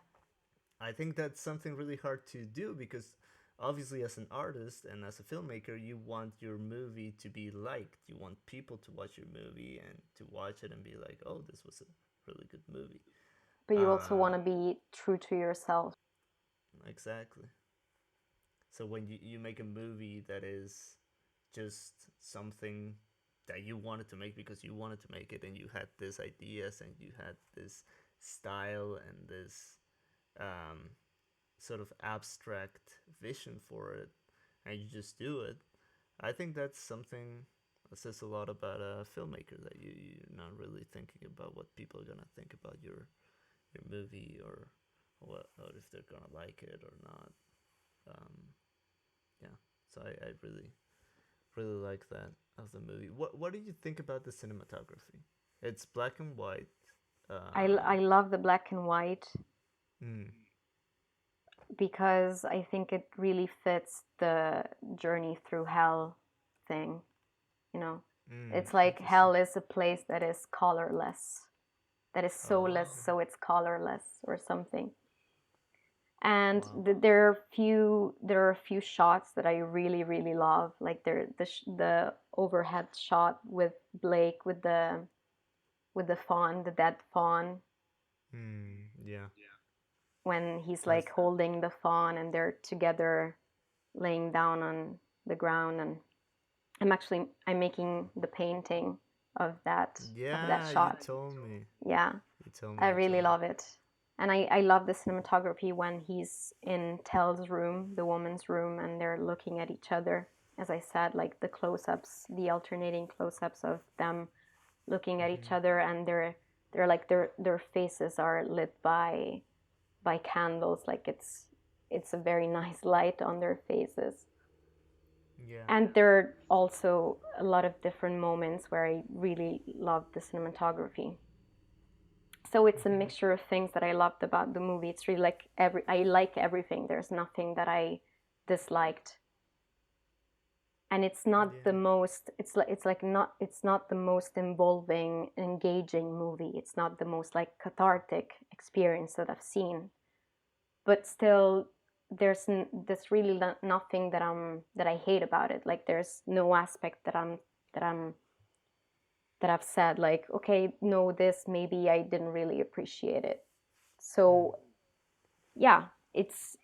I think that's something really hard to do because obviously as an artist and as a filmmaker you want your movie to be liked. You want people to watch your movie and to watch it and be like, "Oh, this was a really good movie." but you also Uh want to be true to yourself. exactly. So when you make a movie that is just something that you wanted to make because you wanted to make it, and you had these ideas and you had this style and this um, sort of abstract vision for it, and you just do it. I think that's something that says a lot about a filmmaker, that you're not really thinking about what people are gonna think about your movie, or if they're gonna like it or not. Um, yeah, so I really like that of the movie. What do you think about the cinematography? It's black and white. I love the black and white Mm, because I think it really fits the journey through hell thing, you know. It's like interesting. hell is a place that is colorless, that is soulless, Oh, so it's colorless or something. And wow. there are a few shots that I really love, like the overhead shot with Blake with the fawn, the dead fawn, Yeah. when he's That's like holding the fawn and they're together laying down on the ground. And I'm making the painting of that yeah. You shot. told me. Yeah, You told me. I You really told me. love it. And I love the cinematography when he's in Tell's room, the woman's room, and they're looking at each other. As I said, like the close ups, the alternating close ups of them looking at each other, and they're like their faces are lit by candles, like it's a very nice light on their faces. Yeah. And there are also a lot of different moments where I really love the cinematography. So it's a mixture of things that I loved about the movie. It's really like I like everything. There's nothing that I disliked. And it's not the Yeah. most it's like not it's not the most involving, engaging movie. It's not the most like cathartic experience that I've seen. But still there's really nothing that I hate about it. Like there's no aspect that I'm that I've said like, okay, no, this maybe I didn't really appreciate it. So yeah, it's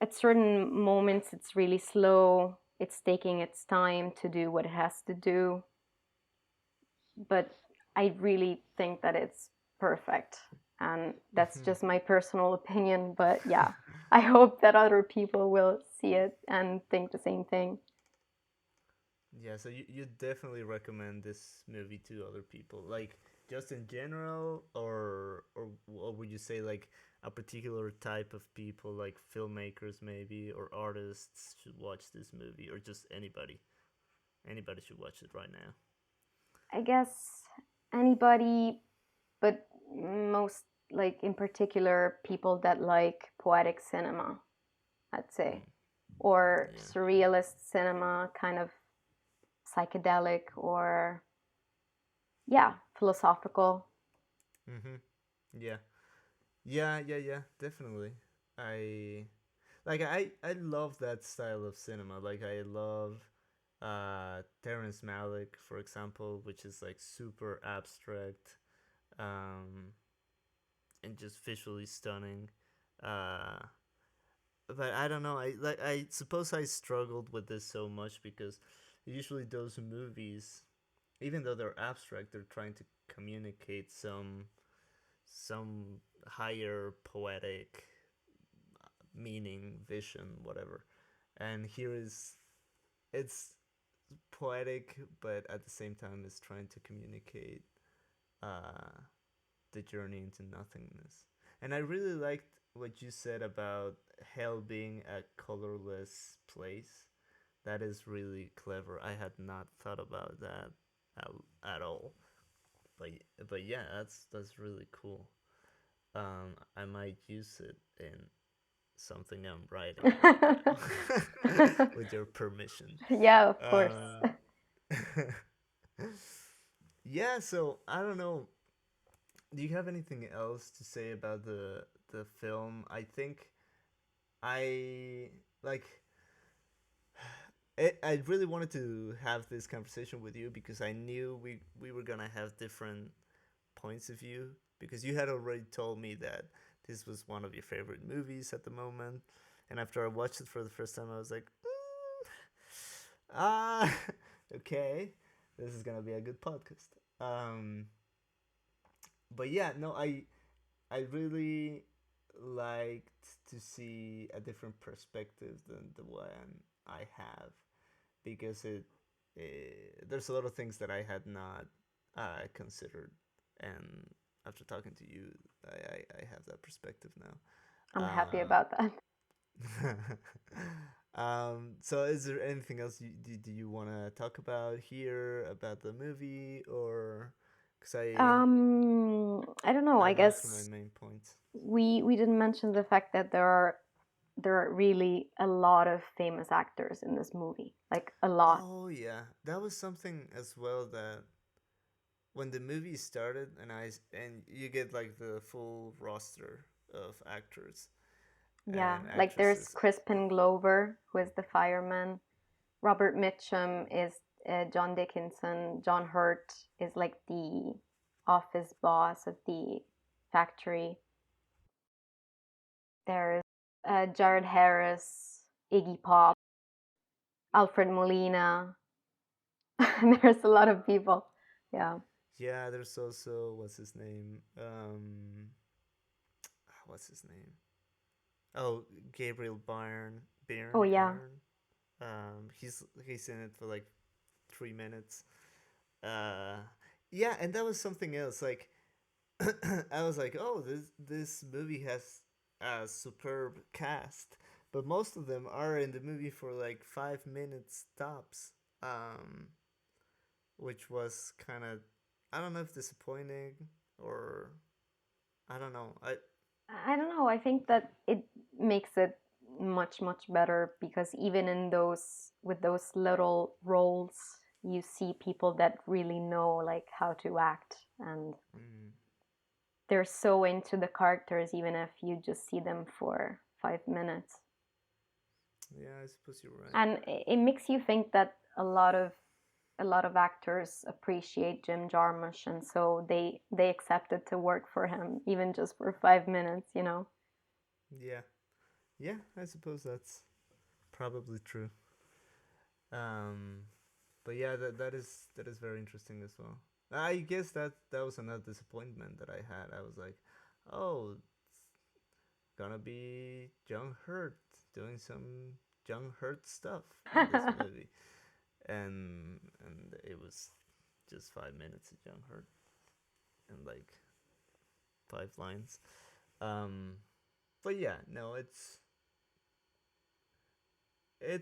at certain moments it's really slow. It's taking its time to do what it has to do, but I really think that it's perfect. And that's just my personal opinion, but yeah, I hope that other people will see it and think the same thing. Yeah, so you definitely recommend this movie to other people, like just in general, or would you say like a particular type of people, like filmmakers maybe, or artists should watch this movie, or just anybody? Anybody should watch it right now. I guess anybody, but most like in particular people that like poetic cinema, I'd say, Mm, or yeah. surrealist cinema, kind of psychedelic, or yeah, philosophical. Mhm. Yeah. Yeah. Definitely. I I love that style of cinema. Like I love Terrence Malick, for example, which is like super abstract, um, and just visually stunning. Uh, but I don't know. I suppose I struggled with this so much because usually those movies, even though they're abstract, they're trying to communicate some higher poetic meaning, vision, whatever. And here is it's poetic, but at the same time, it's trying to communicate uh, the journey into nothingness. And I really liked what you said about hell being a colorless place. That is really clever. I had not thought about that at all. But but yeah, that's really cool. I might use it in something I'm writing right now, with your permission. Yeah, of course. Um, yeah, so I don't know. Do you have anything else to say about the film? I think I like I really wanted to have this conversation with you because I knew we were gonna have different points of view, because you had already told me that this was one of your favorite movies at the moment, and after I watched it for the first time, I was like, ah, okay, this is gonna be a good podcast. Um, but yeah, no, I really liked to see a different perspective than the one I have, because there's a lot of things that I had not considered, and after talking to you, I have that perspective now. I'm happy about that. So is there anything else do you want to talk about here about the movie, or because I don't know. I I went through my guess main points. we didn't mention the fact that there are really a lot of famous actors in this movie, like a lot. Oh yeah, that was something as well, that when the movie started and you get like the full roster of actors Yeah, and like there's actresses. Crispin Glover, who is the fireman. Robert Mitchum is John Dickinson. John Hurt is like the office boss of the factory. There's Jared Harris, Iggy Pop, Alfred Molina. There's a lot of people. Yeah. Yeah, there's also what's his name? What's his name? Oh, Gabriel Oh yeah. Byrne. He's in it for like 3 minutes. Uh, yeah, and that was something else. Like, I was like, oh, this movie has a superb cast, but most of them are in the movie for like 5 minutes tops. Um, which was kind of, I don't know if disappointing, or I don't know. I don't know. I think that it makes it much better because even in those with those little roles, you see people that really know like how to act, and mm, they're so into the characters even if you just see them for 5 minutes. yeah, I suppose you're right. And it makes you think that a lot of actors appreciate Jim Jarmusch, and so they accepted to work for him even just for 5 minutes. Yeah, yeah, I suppose that's probably true. Um, but yeah, that is very interesting as well. I guess that was another disappointment that I had. I was like, oh, gonna be Young Hurt doing some Young Hurt stuff in this movie, and it was just 5 minutes of Young Hurt and like 5 lines. Um, but yeah, no, it's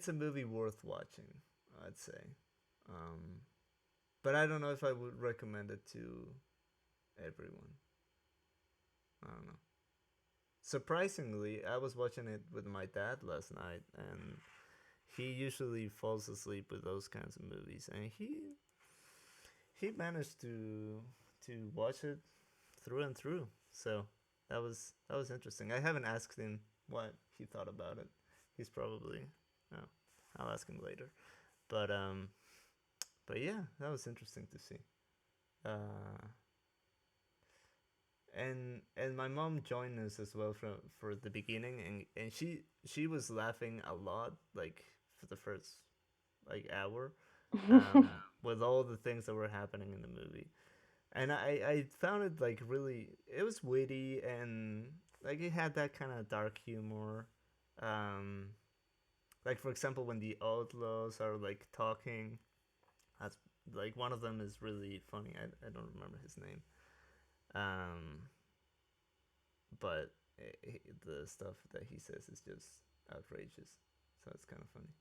a movie worth watching, I'd say. Um, but I don't know if I would recommend it to everyone. I don't know. Surprisingly, I was watching it with my dad last night, and he usually falls asleep with those kinds of movies, and he managed to watch it through and through. So that was interesting. I haven't asked him what he thought about it. He's probably, no, I'll ask him later. But yeah, that was interesting to see. Uh, and my mom joined us as well for the beginning, and she was laughing a lot, like for the first like hour, with all the things that were happening in the movie. And I found it like really, it was witty, and like it had that kind of dark humor. um like for example, when the outlaws are like talking, that's like one of them is really funny. I don't remember his name. um but the stuff that he says is just outrageous, so it's kind of funny.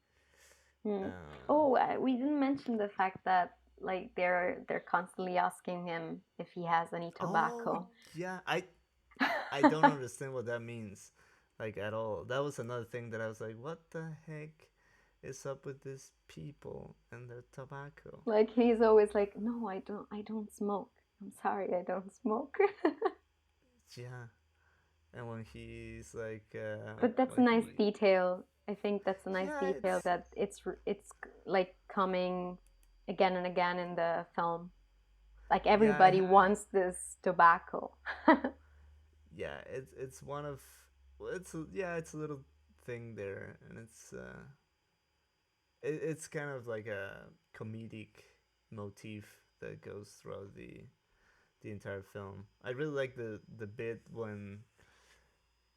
Hmm. uh Oh, we didn't mention the fact that like they're constantly asking him if he has any oh tobacco. yeah, I don't understand what that means, like at all. That was another thing that I was like, what the heck is up with these people and their tobacco? Like he's always like, "No, I don't smoke. I'm sorry, I don't smoke." Yeah, and when he's like, But that's a when nice he, detail. I think that's a nice yeah, detail that it's like coming again and again in the film. Like yeah, everybody wants this tobacco. yeah, it's one of, well, yeah, it's a little thing there, and it's kind of like a comedic motif that goes throughout the entire film. I really like the bit when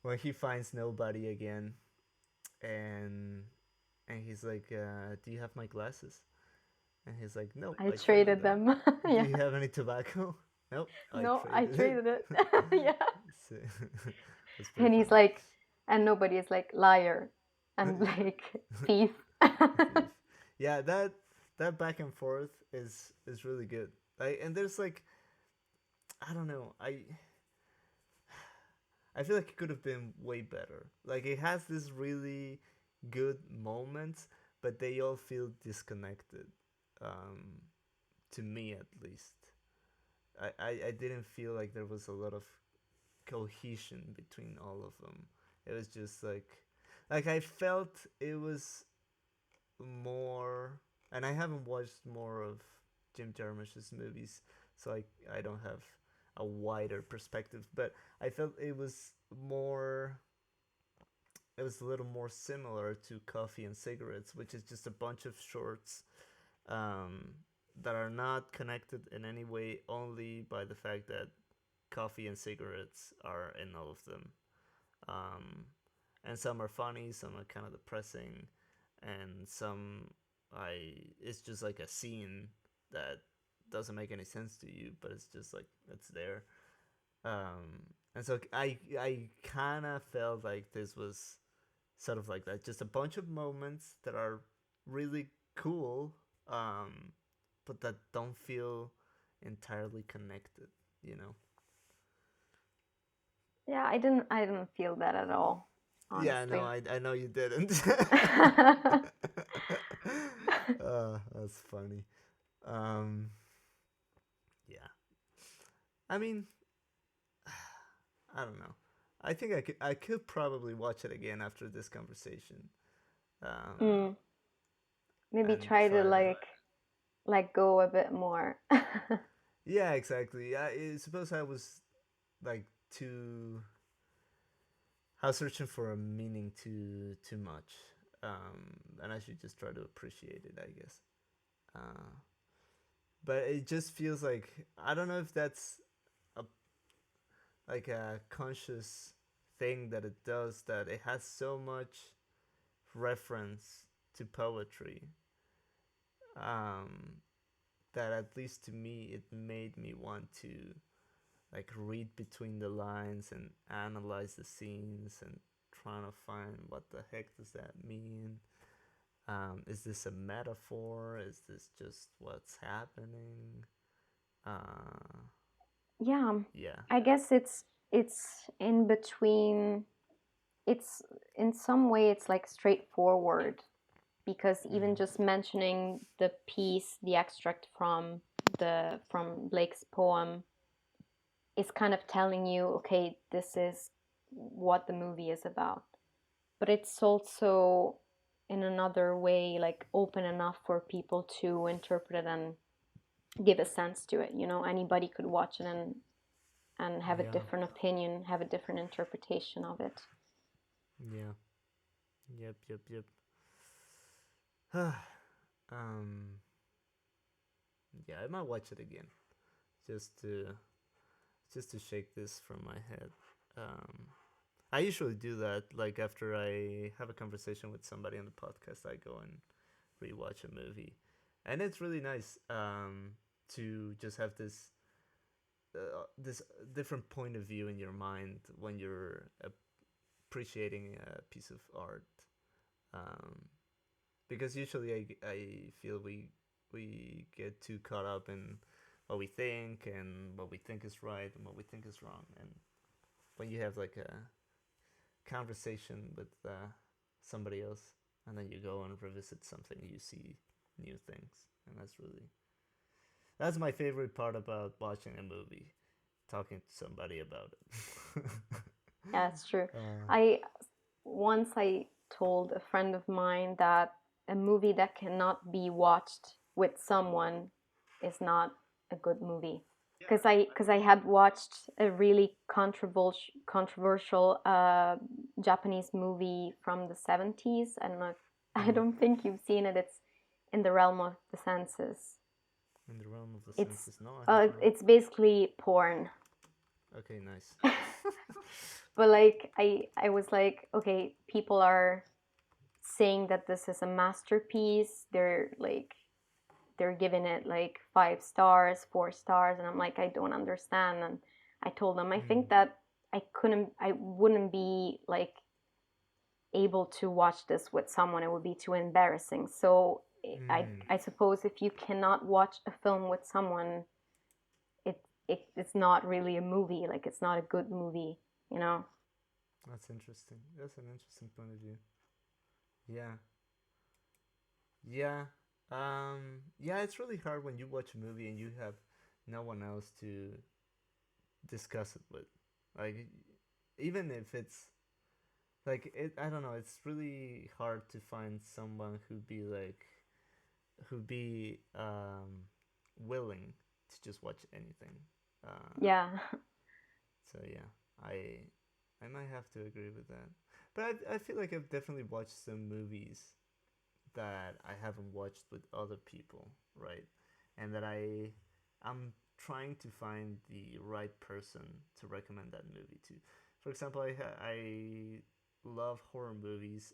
when he finds nobody again, and he's like, "Do you have my glasses?" And he's like, "Nope, I I traded traded them." them. "Do Yeah. you have any tobacco?" "Nope, I No, I traded it." traded it. Yeah. So, that's pretty And he's funny. like, and nobody is like liar and like thief. Thief. Yeah, that back and forth is really good. Like, and there's like, I don't know, I feel like it could have been way better. Like, it has this really good moments, but they all feel disconnected. Um, to me, at least, I didn't feel like there was a lot of cohesion between all of them. It was just like I felt it was more, and I haven't watched more of Jim Jarmusch's movies, so I don't have a wider perspective. But I felt more, it was a little more similar to Coffee and Cigarettes, which is just a bunch of shorts um, that are not connected in any way, only by the fact that coffee and cigarettes are in all of them. Um, and some are funny, some are kind of depressing, and some I it's just like a scene that doesn't make any sense to you, but it's just like it's there. And so I kind of felt like this was sort of like that, just a bunch of moments that are really cool, um, but that don't feel entirely connected. You know? Yeah, I didn't feel that at all, Yeah, no, honestly. I know you didn't. That's funny. Um, yeah, I mean, I don't know. I think I could probably watch it again after this conversation. Um, Mm, maybe and try to try to. like go a bit more. Yeah, exactly. I suppose I was like too. I was searching for a meaning too much, and I should just try to appreciate it, I guess. Uh, but it just feels like I don't know if that's a like a conscious thing that it does, that it has so much reference to poetry, um, that at least to me it made me want to like read between the lines and analyze the scenes and trying to find what the heck does that mean. Is this a metaphor? Is this just what's happening? Uh, Yeah, yeah. I guess it's in between. It's in some way it's like straightforward because even Mm. just mentioning the piece, the extract from Blake's poem is kind of telling you, okay, this is what the movie is about. But it's also in another way like open enough for people to interpret it and give a sense to it. Anybody could watch it and have a Yeah. different opinion, have a different interpretation of it. Yeah. Yep. Yep. Yep. um. Yeah, I might watch it again just to shake this from my head. Um, I usually do that. Like after I have a conversation with somebody on the podcast, I go and rewatch a movie, and it's really nice to just have this different point of view in your mind when you're appreciating a piece of art. Um, because usually I feel we get too caught up in what we think and what we think is right and what we think is wrong, and when you have like a conversation with somebody else, and then you go and revisit something, you see new things, and that's my favorite part about watching a movie, talking to somebody about it. Yeah, it's true. uh, I once I told a friend of mine that a movie that cannot be watched with someone is not a good movie. Because I had watched a really controversial Japanese movie from the 70s. I don't know if, I mm, don't think you've seen it. It's In the Realm of the Senses. in the realm of the It's senses, no, I have not. it's basically porn. Okay, nice. But like I was like, okay, people are saying that this is a masterpiece. They're giving it like 5 stars, 4 stars, and I'm like, I don't understand. And I told them I think Mm, that I wouldn't be like able to watch this with someone. It would be too embarrassing. So mm, I suppose if you cannot watch a film with someone, it's not really a movie. Like it's not a good movie, you know? that's interesting. That's an interesting point of view. Yeah, yeah, yeah. It's really hard when you watch a movie and you have no one else to discuss it with. Like, even if it's like it, I don't know. It's really hard to find someone who'd be willing to just watch anything. Uh, Yeah. so yeah, I I might have to agree with that. But I feel like I've definitely watched some movies that I haven't watched with other people, right? And that I'm trying to find the right person to recommend that movie to. For example, I love horror movies,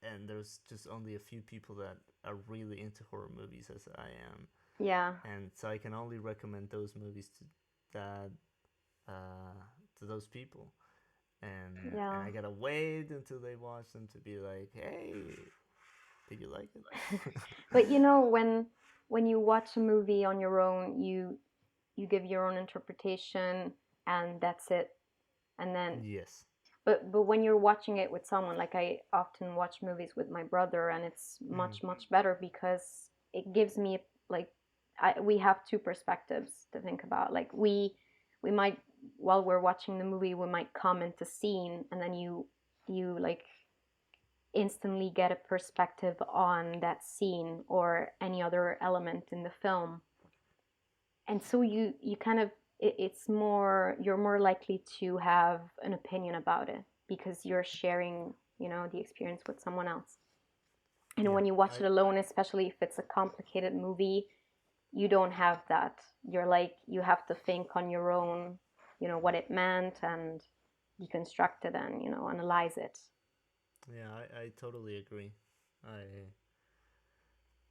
and there's just only a few people that are really into horror movies as I am, Yeah. and so I can only recommend those movies that uh, to those people, and Yeah. I gotta wait until they watch them to be like, hey, did you like it? But when you watch a movie on your own, you give your own interpretation and that's it. And then Yes. but when you're watching it with someone, like I often watch movies with my brother, and it's Mm. much better because it gives me like we have two perspectives to think about. Like we might, while we're watching the movie, we might comment a scene, and then you like instantly get a perspective on that scene or any other element in the film. And so you kind of it's more, you're more likely to have an opinion about it because you're sharing, the experience with someone else. And Yeah. when you watch it alone, especially if it's a complicated movie, you don't have that. You're like, you have to think on your own, what it meant, and deconstruct it, and analyze it. Yeah. I totally agree. I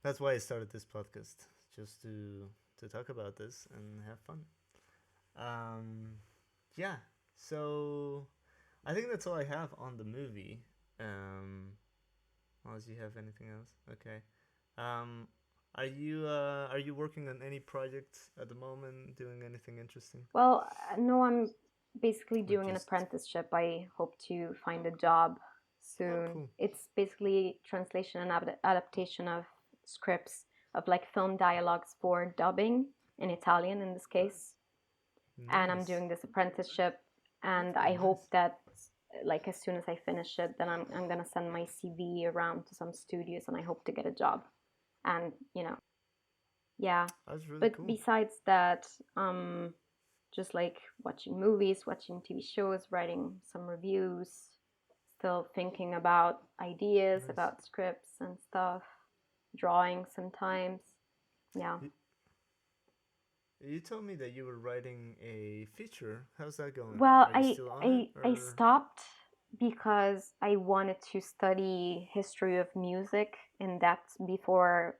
That's why I started this podcast, just to talk about this and have fun. Um. Yeah. So I think that's all I have on the movie. Um. Unless you have anything else. Okay. Um. Are you working on any projects at the moment? Doing anything interesting? Well, no, I'm basically Or doing an just apprenticeship. I hope to find a job oh, soon. cool. It's basically translation and adaptation of scripts, of like film dialogues for dubbing in Italian in this case. And I'm Nice. doing this apprenticeship, That's and pretty I nice. hope that like as soon as I finish it, then I'm gonna send my CV around to some studios, and I hope to get a job. And yeah. That's really But cool. besides that, just like watching movies, watching TV shows, writing some reviews, still thinking about ideas, Nice. about scripts and stuff, drawing sometimes. Yeah. You, you told me that you were writing a feature. How's that going? Well, Are you still on it, I or stopped because I wanted to study history of music in depth before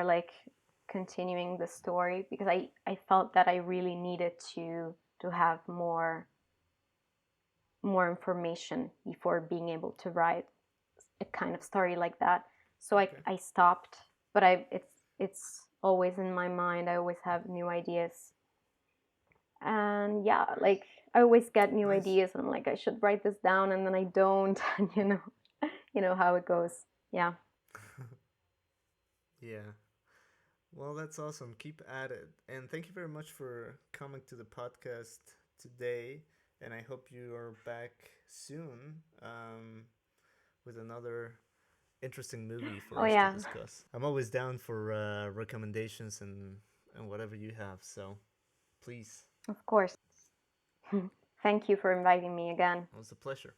like continuing the story, because I felt that I really needed to have more information before being able to write a kind of story like that. So okay? I stopped, but it's always in my mind. I always have new ideas, and yeah, like I always get new Nice. ideas, and I'm like, I should write this down, and then I don't, and you know how it goes. Yeah. Yeah. Well, that's awesome. Keep at it. And thank you very much for coming to the podcast today. And I hope you are back soon with another interesting movie for Oh us to yeah, discuss. I'm always down for recommendations and whatever you have. So please, of course. Thank you for inviting me again. it was a pleasure.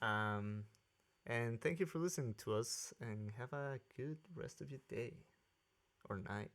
Um, and thank you for listening to us. And have a good rest of your day or night.